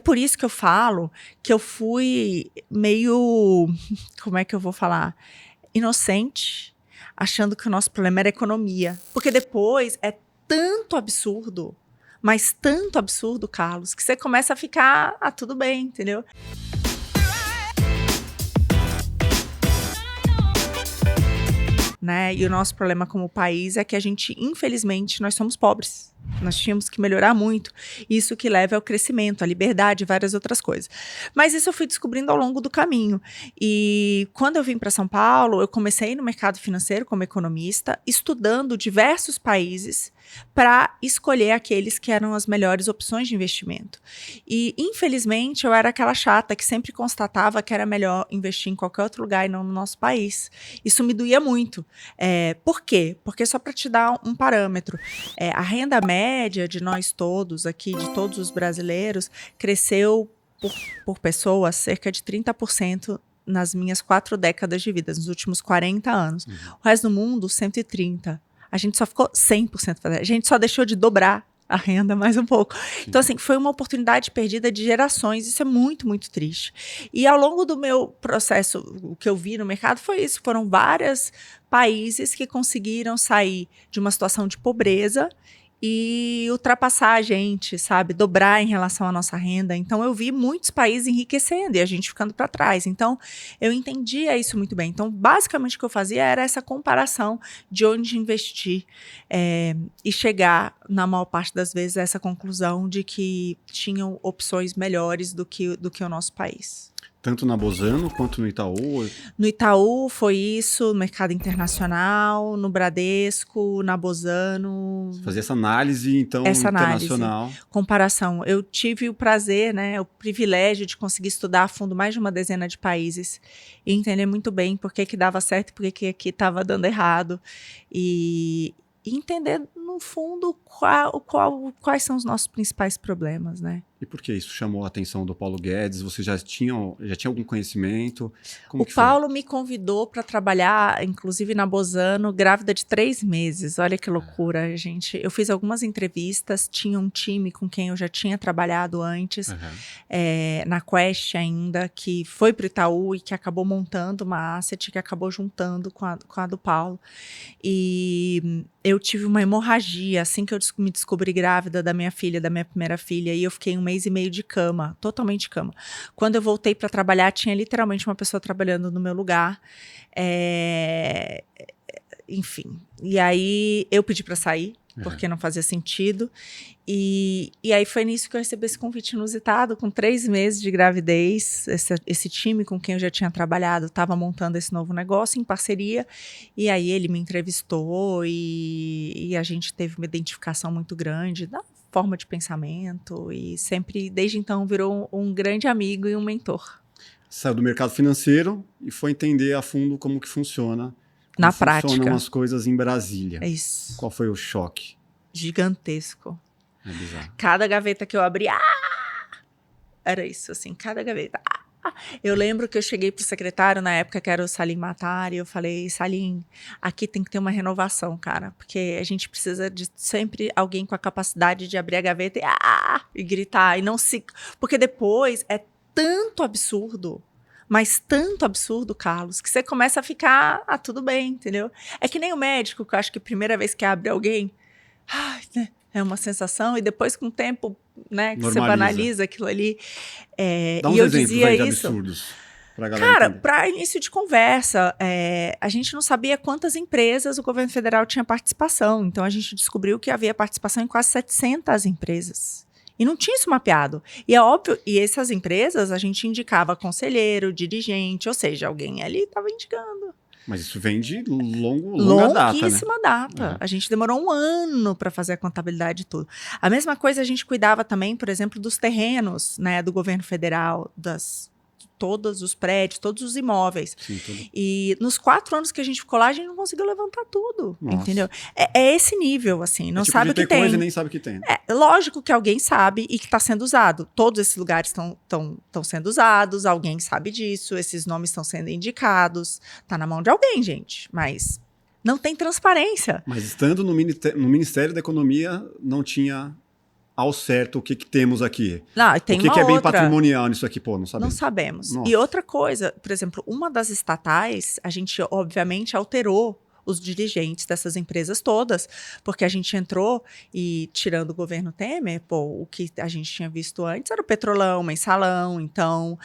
por isso que eu falo que eu fui meio, como é que eu vou falar? Inocente, achando que o nosso problema era economia. Porque depois é tanto absurdo, mas tanto absurdo, Carlos, que você começa a ficar, tudo bem, entendeu? Né? E o nosso problema como país é que a gente, infelizmente, nós somos pobres. Nós tínhamos que melhorar muito. Isso que leva ao crescimento, à liberdade e várias outras coisas. Mas isso eu fui descobrindo ao longo do caminho. E quando eu vim para São Paulo, eu comecei no mercado financeiro como economista, estudando diversos países para escolher aqueles que eram as melhores opções de investimento. E, infelizmente, eu era aquela chata que sempre constatava que era melhor investir em qualquer outro lugar e não no nosso país. Isso me doía muito. Por quê? Porque só para te dar um parâmetro, a renda média de nós todos aqui, de todos os brasileiros, cresceu por pessoa cerca de 30% nas minhas 4 décadas de vida, nos últimos 40 anos. Uhum. O resto do mundo, 130%. A gente só ficou 100%. A gente só deixou de dobrar a renda mais um pouco. Sim. Então, assim, foi uma oportunidade perdida de gerações. Isso é muito, muito triste. E ao longo do meu processo, o que eu vi no mercado foi isso. Foram vários países que conseguiram sair de uma situação de pobreza e ultrapassar a gente, sabe? Dobrar em relação à nossa renda. Então, eu vi muitos países enriquecendo e a gente ficando para trás. Então, eu entendia isso muito bem. Então, basicamente, o que eu fazia era essa comparação de onde investir e chegar, na maior parte das vezes, a essa conclusão de que tinham opções melhores do que o nosso país. Tanto na Bozano quanto no Itaú? No Itaú foi isso, no mercado internacional, no Bradesco, na Bozano. Você fazia essa análise, então, internacional. Comparação. Eu tive o prazer, né, o privilégio de conseguir estudar a fundo mais de uma dezena de países e entender muito bem por que dava certo e por que aqui estava dando errado. E entender, no fundo, quais são os nossos principais problemas, né? E por que isso chamou a atenção do Paulo Guedes? Você já tinha algum conhecimento? O Paulo me convidou para trabalhar, inclusive na Bozano, grávida de 3 meses. Olha que loucura, gente. Eu fiz algumas entrevistas, tinha um time com quem eu já tinha trabalhado antes, na Quest ainda, que foi para o Itaú e que acabou montando uma asset que acabou juntando com a do Paulo. E eu tive uma hemorragia assim que eu me descobri grávida da minha primeira filha, e eu fiquei 1 mês e meio de cama, totalmente de cama. Quando eu voltei para trabalhar, tinha literalmente uma pessoa trabalhando no meu lugar. Enfim, e aí eu pedi para sair, porque não fazia sentido. E aí foi nisso que eu recebi esse convite inusitado, com 3 meses de gravidez. Esse time com quem eu já tinha trabalhado estava montando esse novo negócio em parceria, e aí ele me entrevistou e a gente teve uma identificação muito grande da forma de pensamento, e sempre, desde então, virou um grande amigo e um mentor. Saiu do mercado financeiro e foi entender a fundo como que funciona. Na prática. Funcionam as coisas em Brasília. É isso. Qual foi o choque? Gigantesco. É bizarro. Cada gaveta que eu abri, era isso, assim, cada gaveta. Eu lembro que eu cheguei pro secretário, na época que era o Salim Matar, e eu falei: Salim, aqui tem que ter uma renovação, cara, porque a gente precisa de sempre alguém com a capacidade de abrir a gaveta e gritar, e não se... Porque depois é tanto absurdo, mas tanto absurdo, Carlos, que você começa a ficar, tudo bem, entendeu? É que nem o médico, que eu acho que a primeira vez que abre alguém, né, é uma sensação, e depois com o tempo, né, que você banaliza aquilo ali. Dá uns exemplos aí de absurdos pra galera Cara, entender. para início de conversa, a gente não sabia quantas empresas o governo federal tinha participação, então a gente descobriu que havia participação em quase 700 empresas. E não tinha isso mapeado. E é óbvio, e essas empresas a gente indicava conselheiro, dirigente, ou seja, alguém ali estava indicando. Mas isso vem de longa data, né? Longuíssima data. A gente demorou 1 ano para fazer a contabilidade e tudo. A mesma coisa a gente cuidava também, por exemplo, dos terrenos, né, do governo federal, todos os prédios, todos os imóveis. Sim, tudo. E nos 4 anos que a gente ficou lá, a gente não conseguiu levantar tudo, entendeu? É esse nível, assim, não sabe o que tem. Coisa e nem sabe o que tem. Lógico que alguém sabe e que está sendo usado. Todos esses lugares estão sendo usados, alguém sabe disso, esses nomes estão sendo indicados. Está na mão de alguém, gente, mas não tem transparência. Mas estando no Ministério da Economia, não tinha ao certo o que temos aqui. Não, tem o que, uma que é bem outra... patrimonial nisso aqui? Pô, não Não sabemos. sabemos. Nossa. E outra coisa, por exemplo, uma das estatais, a gente obviamente alterou os dirigentes dessas empresas todas, porque a gente entrou e, tirando o governo Temer, o que a gente tinha visto antes era o Petrolão, Mensalão, então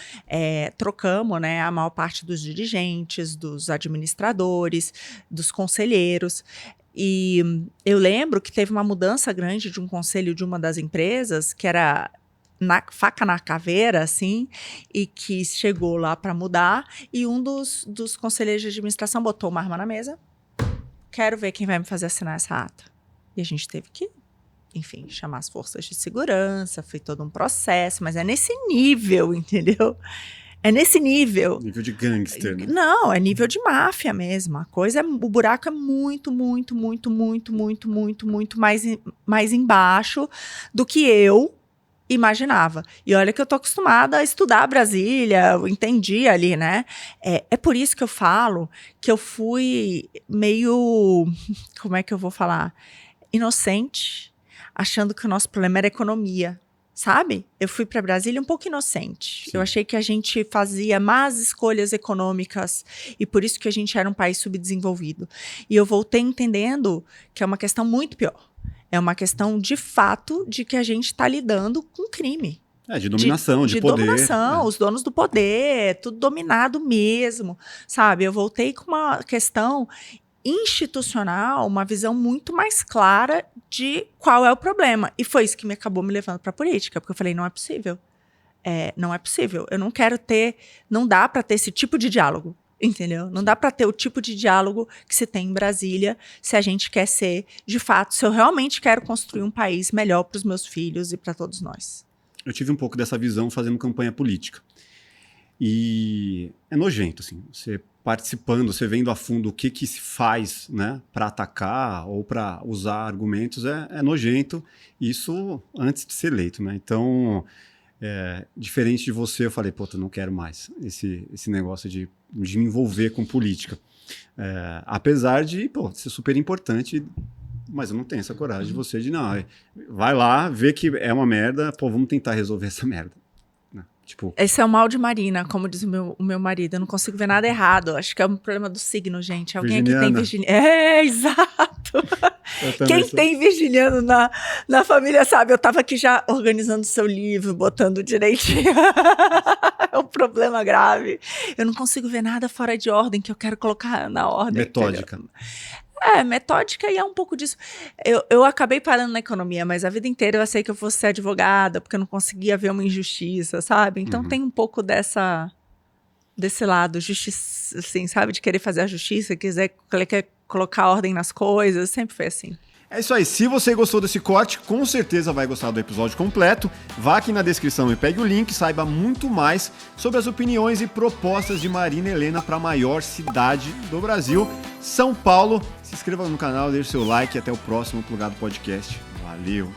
trocamos, né, a maior parte dos dirigentes, dos administradores, dos conselheiros. E eu lembro que teve uma mudança grande de um conselho de uma das empresas, que era faca na caveira, assim, e que chegou lá para mudar, e um dos conselheiros de administração botou uma arma na mesa. Quero ver quem vai me fazer assinar essa ata. E a gente teve que, enfim, chamar as forças de segurança, foi todo um processo, mas é nesse nível, entendeu? É nesse nível. Nível de gangster, né? Não, é nível de máfia mesmo. A coisa, o buraco é muito, muito, muito, muito, muito, muito, muito mais embaixo do que eu imaginava. E olha que eu tô acostumada a estudar Brasília, eu entendi ali, né? É por isso que eu falo que eu fui meio, como é que eu vou falar? Inocente, achando que o nosso problema era economia, sabe? Eu fui para Brasília um pouco inocente. Sim. Eu achei que a gente fazia más escolhas econômicas e por isso que a gente era um país subdesenvolvido. E eu voltei entendendo que é uma questão muito pior. É uma questão, de fato, de que a gente está lidando com crime. De dominação, de poder. De dominação, os donos do poder, tudo dominado mesmo, sabe? Eu voltei com uma questão institucional, uma visão muito mais clara de qual é o problema. E foi isso que acabou me levando para a política, porque eu falei, não é possível. Não é possível. Eu não quero ter, não dá para ter esse tipo de diálogo. Entendeu? Não dá para ter o tipo de diálogo que se tem em Brasília se a gente quer ser, de fato, se eu realmente quero construir um país melhor para os meus filhos e para todos nós. Eu tive um pouco dessa visão fazendo campanha política. E é nojento, assim, você participando, você vendo a fundo o que se faz, né, para atacar ou para usar argumentos, é nojento, isso antes de ser eleito, né? Então, diferente de você, eu falei, eu não quero mais esse negócio de me envolver com política. Apesar de, ser super importante, mas eu não tenho essa coragem de você de, não, vai lá, vê que é uma merda, vamos tentar resolver essa merda. Tipo... Esse é o mal de Marina, como diz o meu marido, eu não consigo ver nada errado, acho que é um problema do signo, gente. Alguém virginiana. Aqui tem virginiano. Exato! Quem tem virginiano na família sabe, eu tava aqui já organizando o seu livro, botando direitinho. É um problema grave. Eu não consigo ver nada fora de ordem que eu quero colocar na ordem. Metódica. Entendeu? Metódica, e é um pouco disso. Eu acabei parando na economia, mas a vida inteira eu achei que eu fosse ser advogada, porque eu não conseguia ver uma injustiça, sabe? Então tem um pouco desse lado, justiça, assim, sabe? De querer fazer a justiça, quer colocar ordem nas coisas, sempre foi assim. É isso aí, se você gostou desse corte, com certeza vai gostar do episódio completo. Vá aqui na descrição e pegue o link, saiba muito mais sobre as opiniões e propostas de Marina Helena para a maior cidade do Brasil, São Paulo. Se inscreva no canal, deixe seu like e até o próximo Plugado Podcast. Valeu!